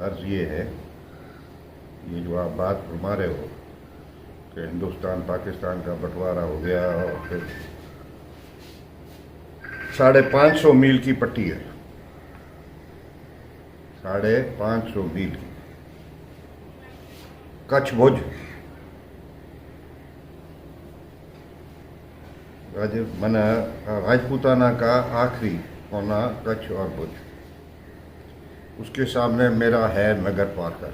अर्ज ये है, ये जो आप बात फरमा रहे हो कि हिंदुस्तान पाकिस्तान का बंटवारा हो गया और फिर 550 मील की पट्टी है, 550 मील की कच्छ भुज मैंने राजपूताना का आखिरी कोना कच्छ और भुज, उसके सामने मेरा है नगर पार्कर।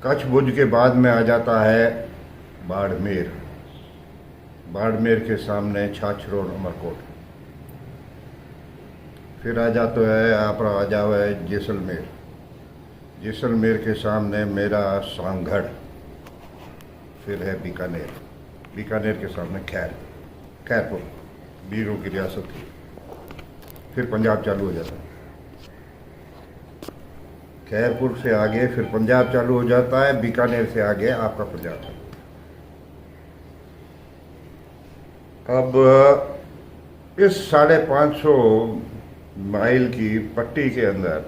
कच्छ भुज के बाद में आ जाता है बाड़मेर, बाड़मेर के सामने छाछरोड़ अमरकोट, फिर आ जाता है आप आ जाओ है जैसलमेर, जैसलमेर के सामने मेरा सांगढ़, फिर है बीकानेर, बीकानेर के सामने खैरपुर, वीरों की रियासत थी, फिर पंजाब चालू हो जाता है। खैरपुर से आगे फिर पंजाब चालू हो जाता है, बीकानेर से आगे आपका पंजाब है। अब इस 550 माइल की पट्टी के अंदर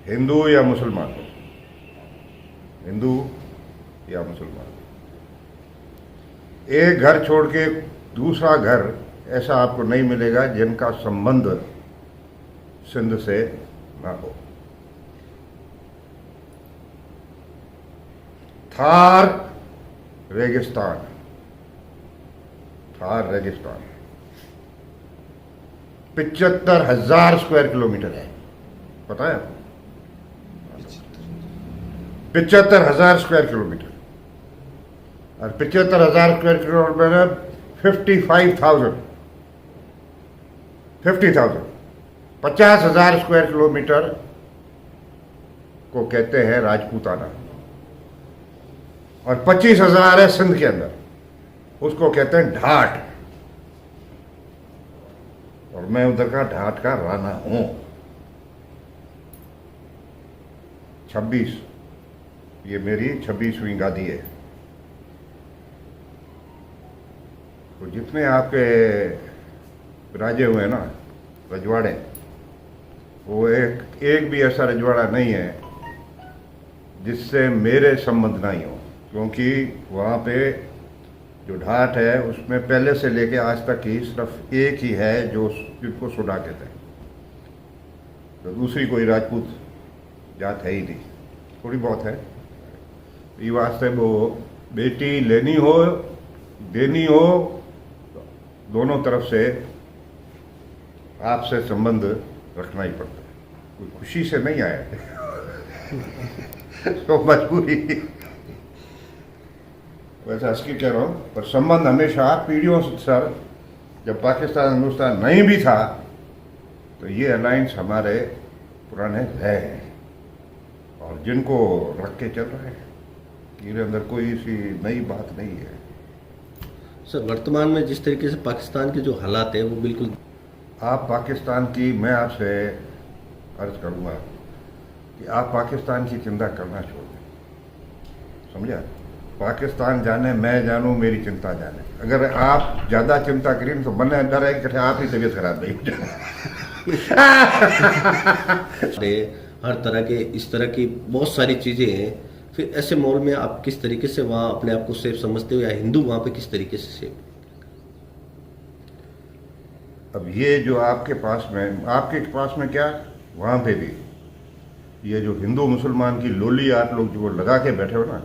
हिंदू या मुसलमान, हिंदू या मुसलमान, एक घर छोड़ के दूसरा घर ऐसा आपको नहीं मिलेगा जिनका संबंध सिंध से ना हो। थार रेगिस्तान, थार रेगिस्तान 75,000 स्क्वायर किलोमीटर है, पता है? 75,000 स्क्वायर किलोमीटर, और 75,000 स्क्वायर किलोमीटर में 50,000 50,000 स्क्वायर किलोमीटर को कहते हैं राजपूताना, और 25,000 है सिंध के अंदर, उसको कहते हैं ढाट, और मैं उधर का ढाट का राणा हूं। 26, ये मेरी 26वीं गादी है। तो जितने आपके राजे हुए ना रजवाड़े, वो एक भी ऐसा रजवाड़ा नहीं है जिससे मेरे संबंध नहीं हो, क्योंकि वहाँ पे जो ढाट है उसमें पहले से लेके आज तक ही सिर्फ एक ही है जो जिसको सुडा कहते हैं, तो दूसरी कोई राजपूत जात है ही नहीं, थोड़ी बहुत है। ये वास्ते वो बेटी लेनी हो देनी हो, दोनों तरफ से आपसे संबंध रखना ही पड़ता है, कोई खुशी से नहीं आया तो मजबूरी। वैसा इसकी कह रहा हूँ, पर संबंध हमेशा पीढ़ियों से, सर जब पाकिस्तान हिंदुस्तान नहीं भी था तो ये अलायंस हमारे पुराने रहे हैं और जिनको रख के चल रहे हैं, इनके अंदर कोई सी नई बात नहीं है। सर वर्तमान में जिस तरीके से पाकिस्तान के जो हालात है वो बिल्कुल, आप पाकिस्तान की, मैं आपसे अर्ज करूंगा कि आप पाकिस्तान की चिंता करना छोड़ दें, समझा? पाकिस्तान जाने, मैं जानूं, मेरी चिंता जाने। अगर आप ज़्यादा चिंता करें तो मन डर है कि आप ही तबीयत खराब नहीं हर तरह के इस तरह की बहुत सारी चीज़ें हैं, फिर ऐसे माहौल में आप किस तरीके से वहाँ अपने आप को सेफ समझते हो, या हिंदू वहाँ पे किस तरीके से सेफ? अब ये जो आपके पास में क्या, वहाँ पे भी ये जो हिंदू मुसलमान की लोली आप लोग जो लगा के बैठे हो ना,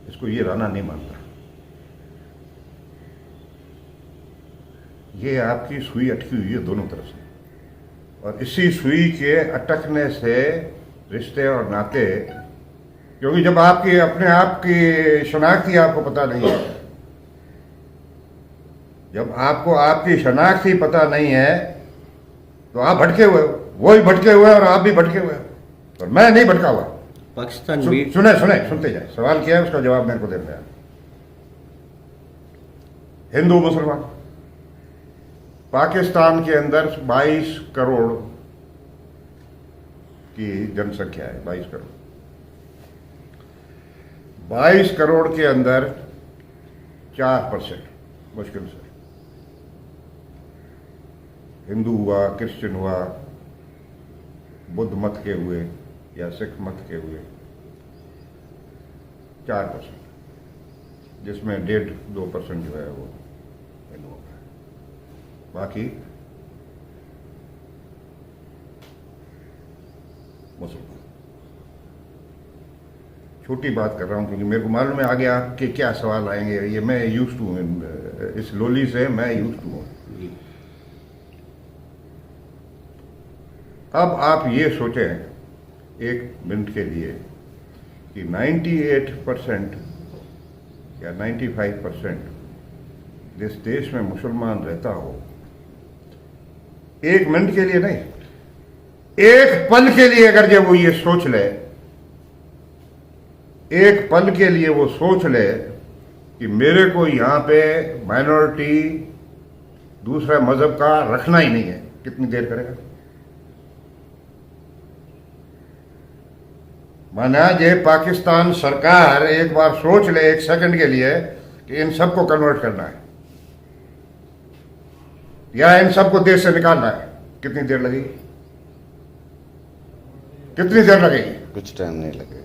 इसको ये राणा नहीं मानता। ये आपकी सुई अटकी हुई है दोनों तरफ से, और इसी सुई के अटकने से रिश्ते और नाते, क्योंकि जब आपकी अपने आप की शनाख्त ही आपको पता नहीं है, जब आपको आपकी शनाख्त ही पता नहीं है तो आप भटके हुए हो, वो ही भटके हुए और आप भी भटके हुए हो, और मैं नहीं भटका हुआ। पाकिस्तान सुनते जाए, सवाल किया है उसका जवाब मेरे को देना है। हिंदू मुसलमान, पाकिस्तान के अंदर 22 करोड़ की जनसंख्या है, 22 करोड़। 22 करोड़ के अंदर 4% मुश्किल से हिंदू हुआ, क्रिश्चियन हुआ, बुद्ध मत के हुए या सिख मत के हुए 4%, जिसमें 1.5-2% जो है वो हिंदुओं का है। बाकी मुसलमान। छोटी बात कर रहा हूं क्योंकि मेरे को मालूम है आगे आपके क्या सवाल आएंगे, ये मैं यूज टू हूं, इस लोली से मैं यूज टू हूं। अब आप ये सोचें एक मिनट के लिए कि 98% या 95% जिस देश में मुसलमान रहता हो, एक मिनट के लिए नहीं, एक पल के लिए अगर जब वो ये सोच ले, एक पल के लिए वो सोच ले कि मेरे को यहां पे माइनॉरिटी दूसरा मजहब का रखना ही नहीं है, कितनी देर करेगा? माना जे पाकिस्तान सरकार एक बार सोच ले एक सेकंड के लिए कि इन सबको कन्वर्ट करना है या इन सबको देश से निकालना है, कितनी देर लगेगी? कितनी देर लगेगी? कुछ टाइम नहीं लगेगा।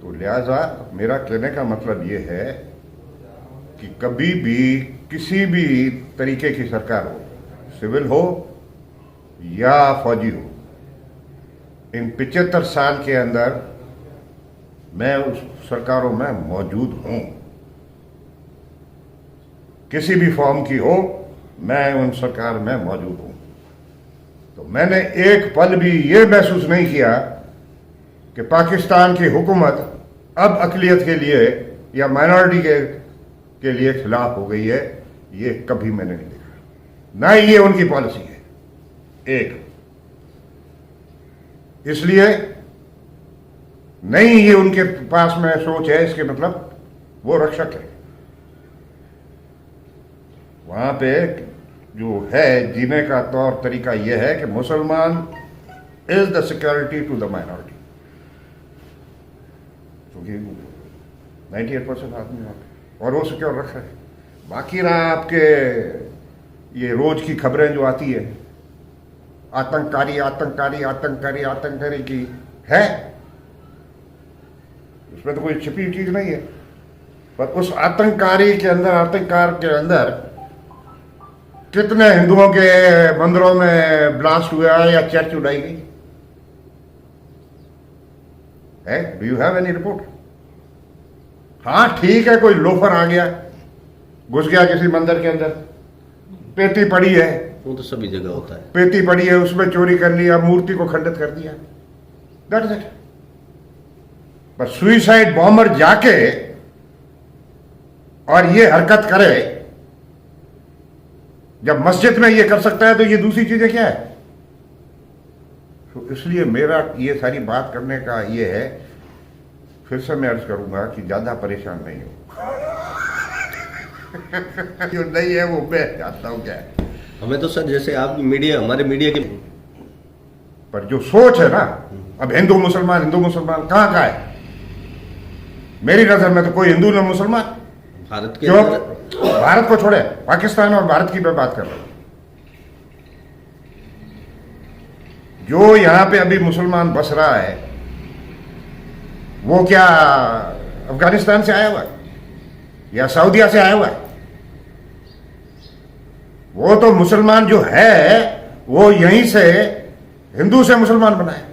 तो लिहाजा मेरा कहने का मतलब ये है कि कभी भी किसी भी तरीके की सरकार हो, सिविल हो या फौजी हो, इन 75 साल के अंदर मैं उस सरकारों में मौजूद हूं, किसी भी फॉर्म की हो, मैं उन सरकार में मौजूद हूं। तो मैंने एक पल भी ये महसूस नहीं किया कि पाकिस्तान की हुकूमत अब अक़लियत के लिए या माइनॉरिटी के लिए खिलाफ हो गई है, ये कभी मैंने नहीं देखा, ना ही ये उनकी पॉलिसी है। एक इसलिए नहीं ये उनके पास में सोच है, इसके मतलब वो रक्षक है। वहां पे जो है जीने का तौर तरीका यह है कि मुसलमान is the security to the minority, क्योंकि 98% आदमी वहां पे और वो सिक्योर रख रहे हैं। बाकी रहा आपके ये रोज की खबरें जो आती है आतंककारी आतंककारी आतंककारी आतंककारी की है, उसमें तो कोई छिपी चीज नहीं है, पर उस आतंककारी के अंदर, आतंककार के अंदर कितने हिंदुओं के मंदिरों में ब्लास्ट हुआ या चर्च उड़ाई गई है? Do you have any report? हाँ ठीक है, कोई लोफर आ गया, घुस गया किसी मंदिर के अंदर, पेटी पड़ी है, वो तो सभी जगह होता है, पेटी पड़ी है, उसमें चोरी कर लिया, मूर्ति को खंडित कर दिया, दैट इज इट। पर सुइसाइड बॉम्बर जाके और ये हरकत करे, जब मस्जिद में ये कर सकता है तो ये दूसरी चीजें क्या है? तो इसलिए मेरा ये सारी बात करने का ये है, फिर से मैं अर्ज करूंगा कि ज्यादा परेशान नहीं हो। जो नहीं है वो मैं जानता हूं क्या है। हमें तो सर जैसे आप मीडिया, हमारे मीडिया के, पर जो सोच है ना, अब हिंदू मुसलमान कहां का है? मेरी नजर में तो कोई हिंदू ना मुसलमान। भारत के क्यों? अंदर भारत को छोड़े, पाकिस्तान और भारत की मैं बात कर रहा हूं। जो यहां पे अभी मुसलमान बस रहा है वो क्या अफगानिस्तान से आया हुआ है या सऊदीया से आया हुआ है? वो तो मुसलमान जो है वो यहीं से हिंदू से मुसलमान बना है।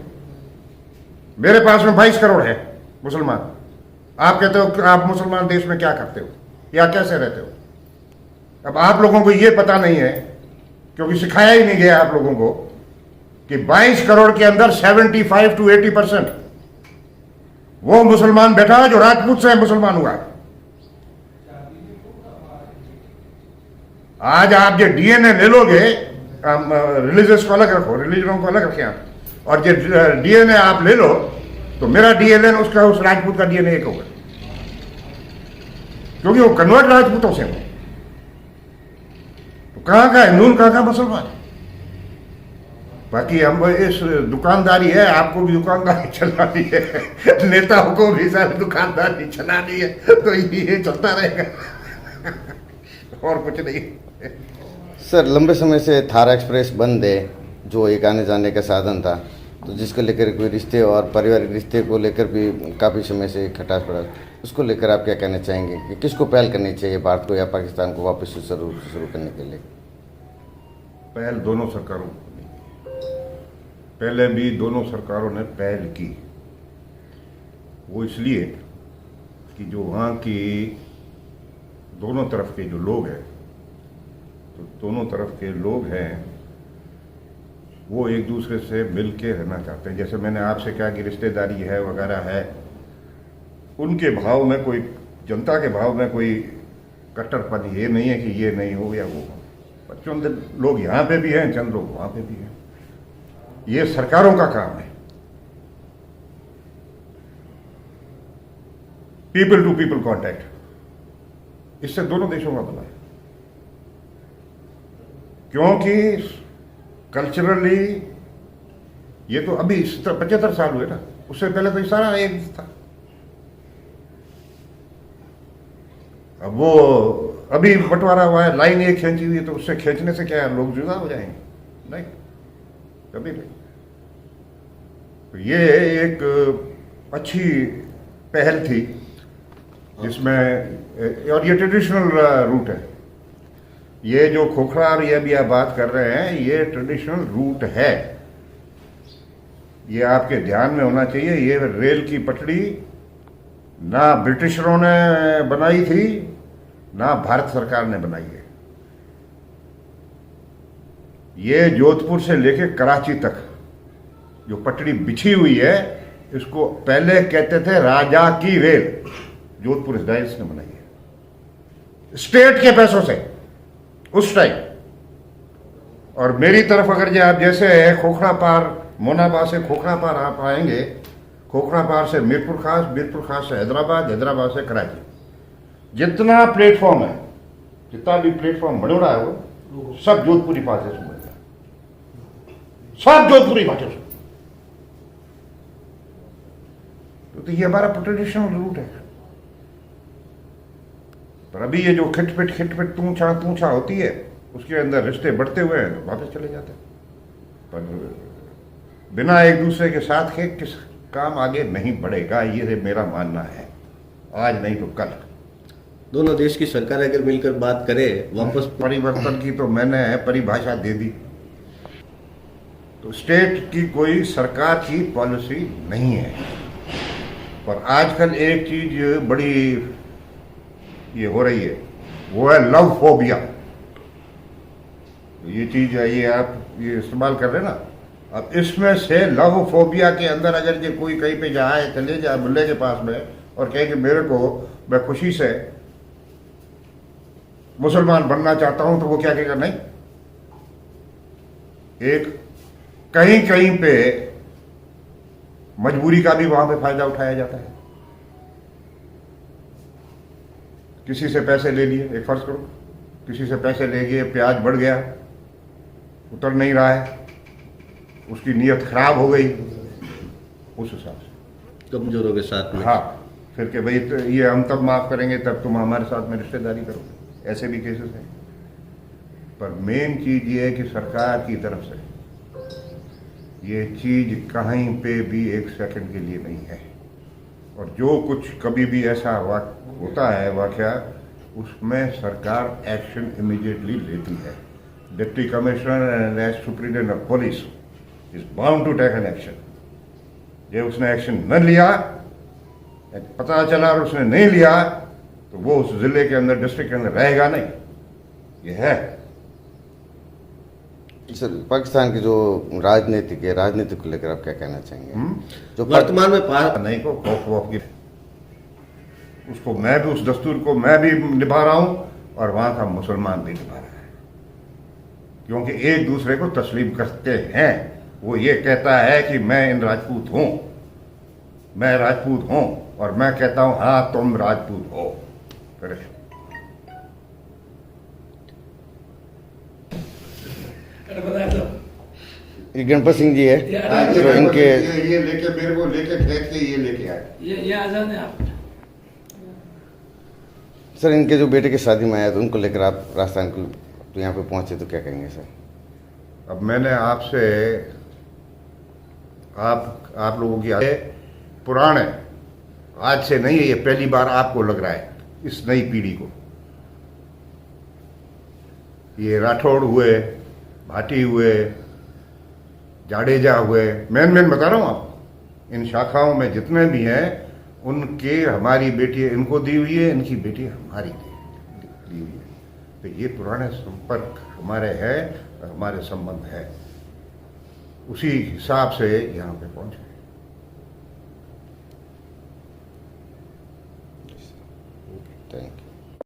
मेरे पास में 22 करोड़ है मुसलमान। आप कहते हो कि आप मुसलमान देश में क्या करते हो या कैसे रहते हो? अब आप लोगों को ये पता नहीं है, क्योंकि सिखाया ही नहीं गया आप लोगों को कि 22 करोड़ के अंदर 75 to 80% वो मुसलमान बैठा है जो राजपूत से मुसलमान हुआ है। आज आप जो डीएनए ले लोगे, रिलीजियस को अलग रखो, रिलीजनों को अलग रखें आप, और जो डीएनए आप ले लो तो मेरा डीएनए उसका उस राजपूत का डीएनए एक होगा, क्योंकि वो कन्वर्ट राजपूतों से हो। तो कहां का हिंदू, कहां का मुसलमान? बाकी हम इस दुकानदारी है, आपको भी दुकानदारी चलानी है, नेताओं को भी सारी दुकानदारी चलानी है, तो ये चलता रहेगा और कुछ नहीं। सर लंबे समय से थार एक्सप्रेस बंद है, जो एक आने जाने का साधन था, तो जिसको लेकर कोई रिश्ते और पारिवारिक रिश्ते को लेकर भी काफ़ी समय से खटास पड़ा, उसको लेकर आप क्या कहना चाहेंगे कि किसको पहल करनी चाहिए, भारत को या पाकिस्तान को वापस से शुरू करने के लिए? पहल दोनों सरकारों को करनी चाहिए। पहले भी दोनों सरकारों ने पहल की। वो इसलिए कि जो वहाँ की दोनों तरफ के जो लोग हैं, तो दोनों तरफ के लोग हैं वो एक दूसरे से मिल के रहना चाहते हैं। जैसे मैंने आपसे कहा कि रिश्तेदारी है वगैरह है, उनके भाव में कोई, जनता के भाव में कोई कट्टरपन ये नहीं है कि ये नहीं हो या वो हो। पर चंद लोग यहाँ पे भी हैं, चंद लोग वहाँ पे भी हैं। ये सरकारों का काम है। पीपल टू पीपल कांटेक्ट, इससे दोनों देशों का भला है। क्योंकि कल्चरली ये तो अभी 75 साल हुए ना, उससे पहले तो ये सारा एक था। अब वो अभी बंटवारा हुआ है, लाइन एक खींची हुई है, तो उससे खींचने से क्या लोग जुदा हो जाएंगे? नहीं, कभी नहीं। तो ये एक अच्छी पहल थी जिसमें, और ये ट्रेडिशनल रूट है। ये जो खोखरा और ये भी आप बात कर रहे हैं, ये ट्रेडिशनल रूट है। ये आपके ध्यान में होना चाहिए। ये रेल की पटड़ी ना ब्रिटिशरों ने बनाई थी, ना भारत सरकार ने बनाई है। ये जोधपुर से लेके कराची तक जो पटड़ी बिछी हुई है, इसको पहले कहते थे राजा की रेल। जोधपुर इजराइल्स ने बनाई है स्टेट के पैसों से उस टाइम। और मेरी तरफ अगर जो आप जैसे है खोखरा पार, मोनाबा से खोखरा पार आप आएंगे, खोखरा पार से मीरपुर खास, मीरपुर खास से हैदराबाद, हैदराबाद से कराची, जितना प्लेटफॉर्म है, जितना भी प्लेटफॉर्म बन रहा है वो सब जोधपुरी भाषा से बन रहा है, सब जोधपुरी भाषा से। तो ये हमारा ट्रेडिशनल रूट है। पर अभी ये जो खिटपिट तू छा होती है, उसके अंदर रिश्ते बढ़ते हुए हैं तो वापस चले जाते हैं। पर बिना एक दूसरे के साथ के किस काम आगे नहीं बढ़ेगा, ये मेरा मानना है। आज नहीं तो कल दोनों देश की सरकार अगर मिलकर बात करे वापस परिवर्तन की, तो मैंने परिभाषा दे दी। तो स्टेट की कोई सरकार की पॉलिसी नहीं है। पर आजकल एक चीज बड़ी ये हो रही है, वो है लव फोबिया। ये चीज है, ये आप ये इस्तेमाल कर रहे हैं ना। अब इसमें से लव फोबिया के अंदर अगर ये कोई कहीं पे जाए, चले जाए मुल्ले के पास में और कहे कि मेरे को, मैं खुशी से मुसलमान बनना चाहता हूं, तो वो क्या कहेगा? नहीं। एक कहीं कहीं पे मजबूरी का भी वहां पे फायदा उठाया जाता है। किसी से पैसे ले लिए, एक फर्ज करो किसी से पैसे ले गए, प्याज बढ़ गया, उतर नहीं रहा है, उसकी नीयत खराब हो गई, उस हिसाब से कमजोरों के साथ में, हाँ, फिर के भाई तो ये हम तब माफ करेंगे तब तुम हमारे साथ में रिश्तेदारी करो। ऐसे भी केसेस हैं। पर मेन चीज ये है कि सरकार की तरफ से ये चीज कहीं पे भी एक सेकंड के लिए नहीं है। और जो कुछ कभी भी ऐसा होता है वाकया, उसमें सरकार एक्शन इमीडिएटली लेती है। Deputy commissioner and as superintendent of police is bound to take an action. ये उसने एक्शन न लिया, पता चला और उसने नहीं लिया, तो वो उस जिले के अंदर, डिस्ट्रिक्ट के अंदर रहेगा नहीं। ये है। सर पाकिस्तान की जो राजनीति को लेकर आप क्या कहना चाहेंगे? जो वर्तमान में नहीं को खौफ की, उसको मैं भी, उस दस्तूर को मैं भी निभा रहा हूं और वहां का मुसलमान भी निभा रहा है। क्योंकि एक दूसरे को तस्लीम करते हैं। वो ये कहता है कि मैं इन राजपूत हूं, मैं राजपूत हूं, और मैं कहता हूं हाँ तुम राजपूत हो। ये गणपत सिंह जी है, तो इनके ये लेके मेरे को लेके फेंक के ये लेके आए। ये आजाद है आप। सर इनके जो बेटे की शादी में आया, तो उनको लेकर आप राजस्थान को तो यहाँ पे पहुँचे तो क्या कहेंगे सर? अब मैंने आपसे आप लोगों की आदत पुराण है, आज से नहीं है, ये पहली बार आपको लग रहा है इस नई पीढ़ी को। ये राठौड़ हुए, भाटी हुए, जाडेजा हुए, मैं बता रहा हूँ आपको, इन शाखाओं में जितने भी हैं उनके हमारी बेटी इनको दी हुई है, इनकी बेटी हमारी दी हुई है। तो ये पुराने संपर्क हमारे हैं, हमारे संबंध है, उसी हिसाब से यहाँ पे पहुंचे। Thank you.